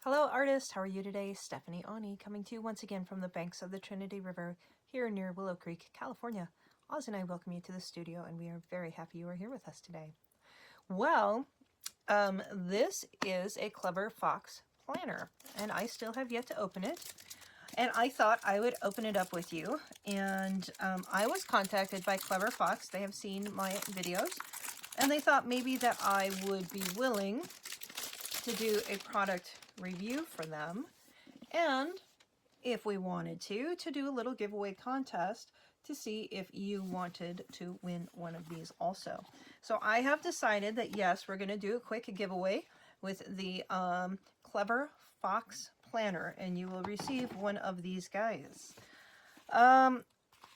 Hello artists, how are you today? Stephanie Aune coming to you once again from the banks of the Trinity River here near Willow Creek, California. Oz and I welcome you to the studio and we are very happy you are here with us today. Well, this is a Clever Fox planner and I still have yet to open it. And I thought I would open it up with you. And I was contacted by Clever Fox. They have seen my videos and they thought maybe that I would be willing to do a product review for them, and if we wanted to do a little giveaway contest to see if you wanted to win one of these also. So I have decided that yes, we're going to do a quick giveaway with the Clever Fox planner, and you will receive one of these guys.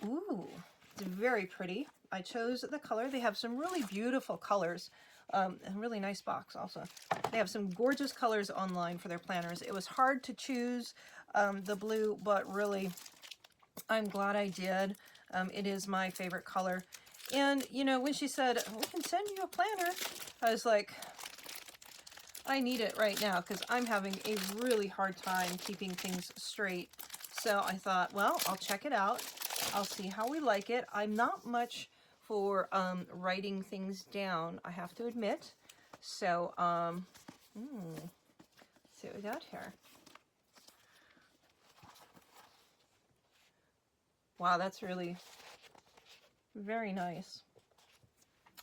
Ooh, it's very pretty. I chose the color. They have some really beautiful colors. A really nice box also. They have some gorgeous colors online for their planners. It was hard to choose the blue, but really I'm glad I did. It is my favorite color. And you know, when she said, we can send you a planner, I was like, I need it right now because I'm having a really hard time keeping things straight. So I thought, well, I'll check it out. I'll see how we like it. I'm not much for writing things down, I have to admit. So, let's see what we got here. Wow, that's really very nice.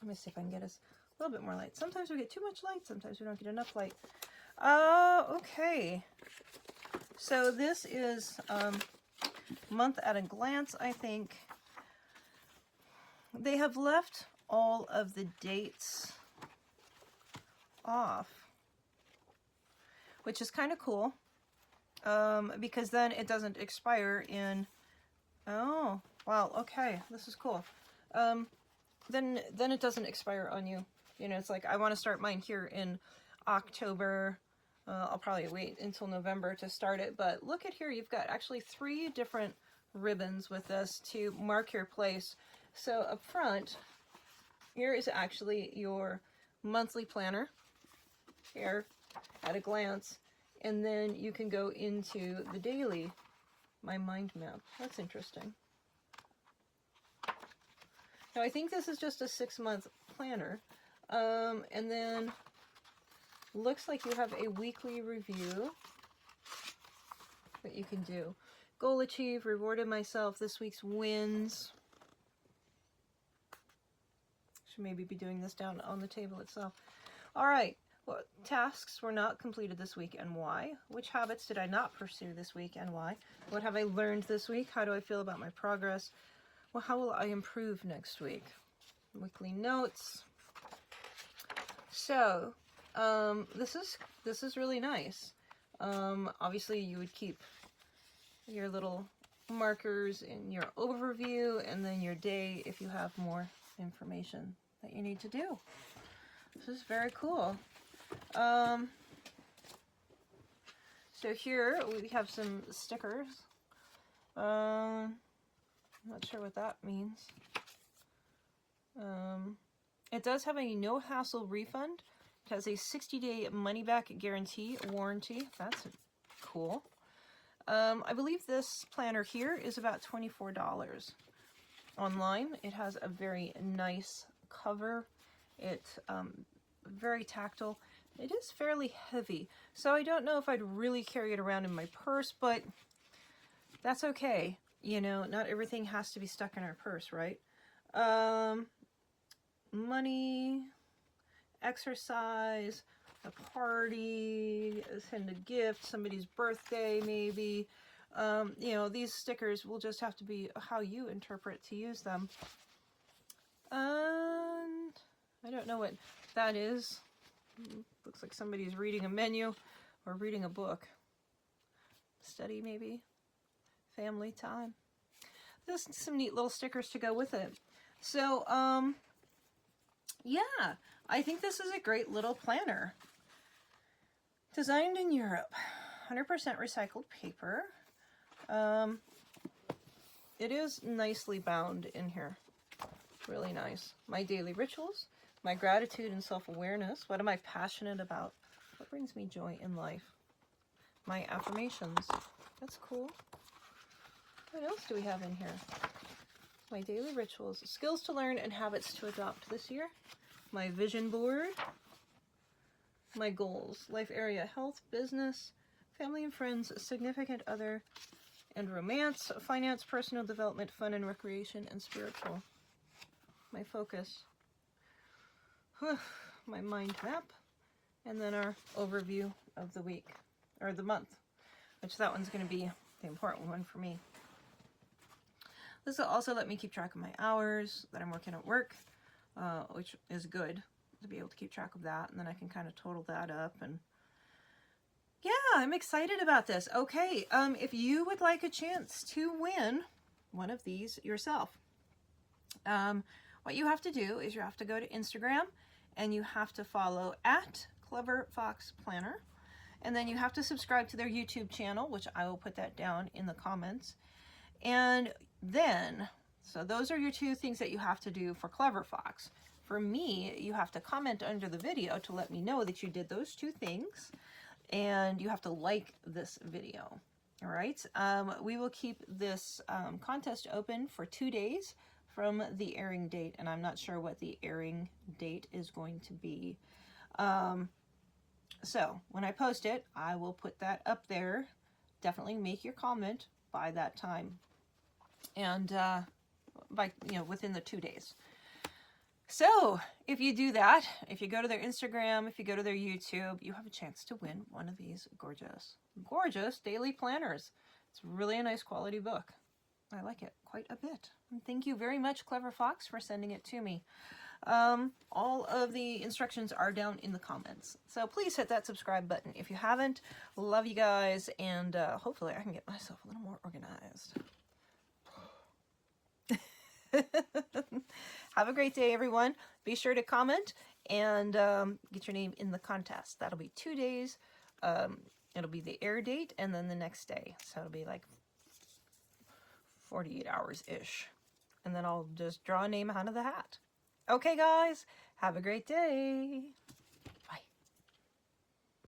Let me see if I can get us a little bit more light. Sometimes we get too much light, sometimes we don't get enough light. Okay. So this is month at a glance, I think. They have left all of the dates off, which is kind of cool, because then it doesn't expire in, oh, wow, okay, this is cool. Then it doesn't expire on you. You know, it's like, I want to start mine here in October. I'll probably wait until November to start it, but look at here, you've got actually 3 different ribbons with this to mark your place. So up front, here is actually your monthly planner, here at a glance, and then you can go into the daily, my mind map. That's interesting. Now I think this is just a 6-month planner, and then looks like you have a weekly review that you can do. Goal achieved, rewarded myself, this week's wins. Should maybe be doing this down on the table itself. All right, what tasks were not completed this week and why? Which habits did I not pursue this week and why? What have I learned this week? How do I feel about my progress? Well, how will I improve next week? Weekly notes. So, this is really nice. Obviously you would keep your little markers in your overview and then your day if you have more information that you need to do. This is very cool. So here we have some stickers. I'm not sure what that means. It does have a no hassle refund. It has a 60-day money-back guarantee warranty. That's cool. I believe this planner here is about $24 online. It has a very nice cover. It's very tactile. It is fairly heavy, so I don't know if I'd really carry it around in my purse, but that's okay. You know, not everything has to be stuck in our purse, right? Money, exercise, a party, send a gift, somebody's birthday maybe. You know, these stickers will just have to be how you interpret to use them. And I don't know what that is. Looks like somebody's reading a menu or reading a book. Study maybe. Family time. There's some neat little stickers to go with it. So, yeah, I think this is a great little planner. Designed in Europe. 100% recycled paper. It is nicely bound in here. Really nice. My daily rituals, my gratitude and self-awareness. What am I passionate about? What brings me joy in life? my affirmations. That's cool. What else do we have in here? My daily rituals, skills to learn and habits to adopt this year. My vision board. My goals, life area, health, business, family and friends, significant other, and romance, finance, personal development, fun and recreation, and spiritual. My focus. My mind map. And then our overview of the week, or the month, which that one's going to be the important one for me. This will also let me keep track of my hours that I'm working at work, which is good to be able to keep track of that, and then I can kind of total that up. And yeah, I'm excited about this. Okay, if you would like a chance to win one of these yourself, what you have to do is you have to go to Instagram and you have to follow at Clever Fox Planner, and then you have to subscribe to their YouTube channel, which I will put that down in the comments. And then, so those are your two things that you have to do for Clever Fox. For me, you have to comment under the video to let me know that you did those two things, and you have to like this video. All right, we will keep this contest open for 2 days from the airing date, and I'm not sure what the airing date is going to be. So when I post it, I will put that up there. Definitely make your comment by that time, and by within the 2 days. So if you do that, if you go to their Instagram, if you go to their YouTube, you have a chance to win one of these gorgeous daily planners. It's really a nice quality book. I like it quite a bit. And thank you very much, Clever Fox, for sending it to me. All of the instructions are down in the comments. So please hit that subscribe button if you haven't. Love you guys, and hopefully I can get myself a little more organized. Have a great day, everyone. Be sure to comment and get your name in the contest. That'll be 2 days. It'll be the air date and then the next day. So it'll be like 48 hours-ish. And then I'll just draw a name out of the hat. Okay, guys. Have a great day.